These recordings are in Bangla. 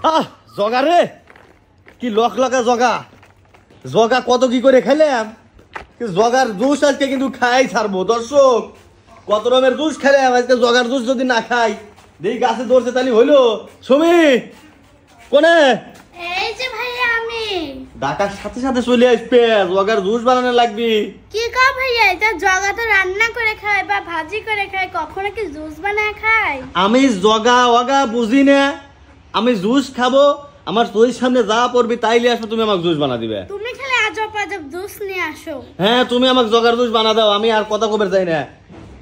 আহ জগা রে, কি লক লগা জগা। জগা কত কি করে খেলাম, জগার জুস আজকে কিন্তু খাই ছাড়বো। দর্শক, কত রকমের জুস খেলাম আজকে, জগার জুস যদি না খাই দেখি গাছে ধরছে তাহলে হইলো। সুমি কোনে? এই যে ভাইয়া আমি। ডাকার সাথে সাথে চলে আসবে, জগার জুস বানানো লাগবে। কি কা ভাইয়া, এটা জগা তো রান্না করে খায় বা ভাজি করে খায়, কখনো কি জুস বানায় খায়? আমি জগা ওগা বুঝি না, আমি জুস খাবো। আমার চোখের সামনে যা পড়বি তাইলে আসবে, তুমি আমাকে জুস বানা দিবে। তুমি খালি আজব আজব জুস নিয়ে আসো। হ্যাঁ, তুমি আমাকে জগার জুস বানা দাও, আমি আর কথা কবে যাই না।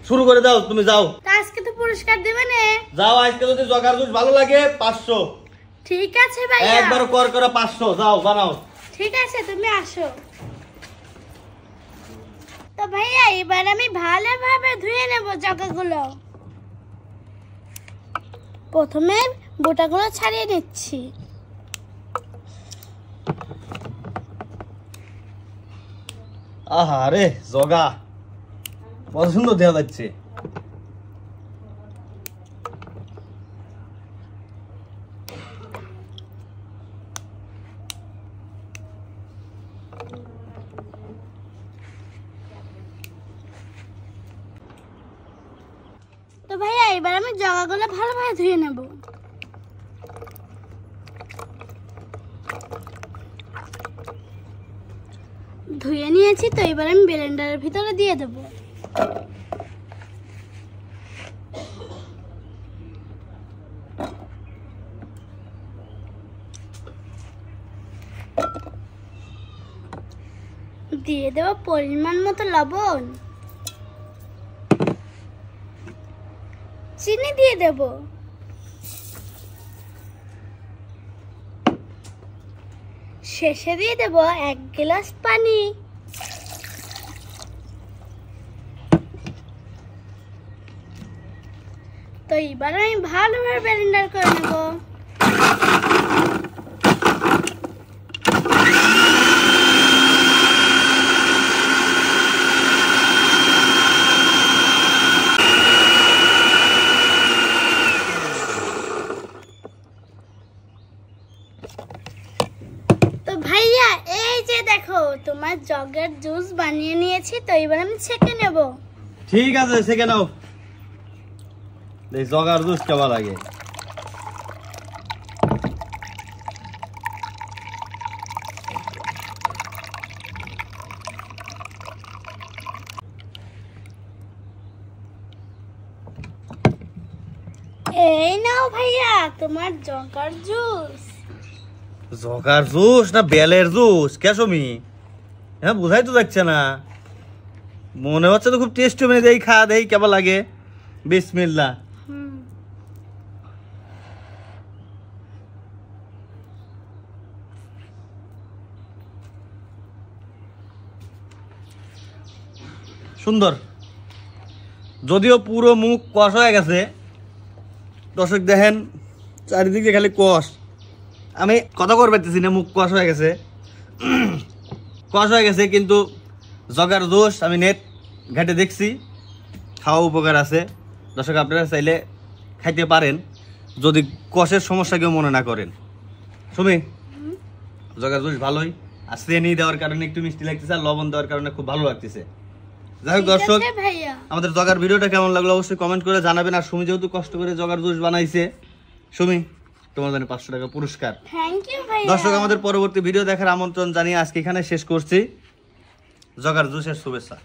শুরু করে দাও, তুমি যাও। আজকে তো পুরস্কার দিবে না? যাও, আজকে যদি জগার জুস ভালো লাগে 500। ঠিক আছে ভাইয়া, একবার কর করে 500। যাও বানাও। ঠিক আছে, তুমি আসো। তো ভাইয়া এবার আমি ভালোভাবে ধুয়ে নেব জগাগুলো। প্রথমে বোটাগুলো ছাড়িয়ে নিচ্ছি। আহা রে জগা, কত সুন্দর দেখা যাচ্ছে। তো ভাইয়া এবার আমি জগাগুলো ভালোভাবে ধুয়ে নেব। ধুয়ে নিয়েছি, তো এবার আমি ব্লেন্ডারের ভিতরে দিয়ে দেব। দিয়ে দেব পরিমাণ মতো লবণ, চিনি দিয়ে দেব, শেষে দিয়ে দেব 1 গ্লাস পানি। তো এবার আমি ভালোভাবে ব্লেন্ডার করে নেব। তো ভাইয়া এই যে দেখো, তোমার জগের জুস বানিয়ে নিয়েছি, তো এবার আমি ছেঁকে নেব। ঠিক আছে, ছেঁকে নাও। দেখ জগার জুস কেমন লাগে। এই নাও ভাইয়া তোমার জগার জুস। জগার জুস না বেলের জুস? কেসমি, হ্যাঁ বুঝাই তো যাচ্ছে না। মনে হচ্ছে তো খুব টেস্টি হবে, দেই খা দেই কেমন লাগে। বিসমিল্লাহ। সুন্দর, যদিও পুরো মুখ কষ হয়ে গেছে। দর্শক দেখেন, চারিদিকে খালি কষ। আমি কথা কর পারতেছি না, মুখ কষ হয়ে গেছে। কষ হয়ে গেছে, কিন্তু জগার জুস আমি নেট ঘাটে দেখছি খাওয়া উপকার আছে। দর্শক আপনারা চাইলে খাইতে পারেন, যদি কষের সমস্যা কেউ মনে না করেন। শুনি জগার জুস ভালোই, আর চিনি দেওয়ার কারণে একটু মিষ্টি লাগতেছে, আর লবণ দেওয়ার কারণে খুব ভালো লাগতেছে। যাই হোক দর্শক, আমাদের জগার ভিডিওটা কেমন লাগলো অবশ্যই কমেন্ট করে জানাবেন। আর সুমি যেহেতু কষ্ট করে জগার জুস বানাইছে, সুমি তোমার জন্য 500 টাকা পুরস্কার। থ্যাংক ইউ ভাইয়া। দর্শক, আমাদের পরবর্তী ভিডিও দেখার আমন্ত্রণ জানিয়ে আজকে এখানে শেষ করছি। জগার জুসের শুভেচ্ছা।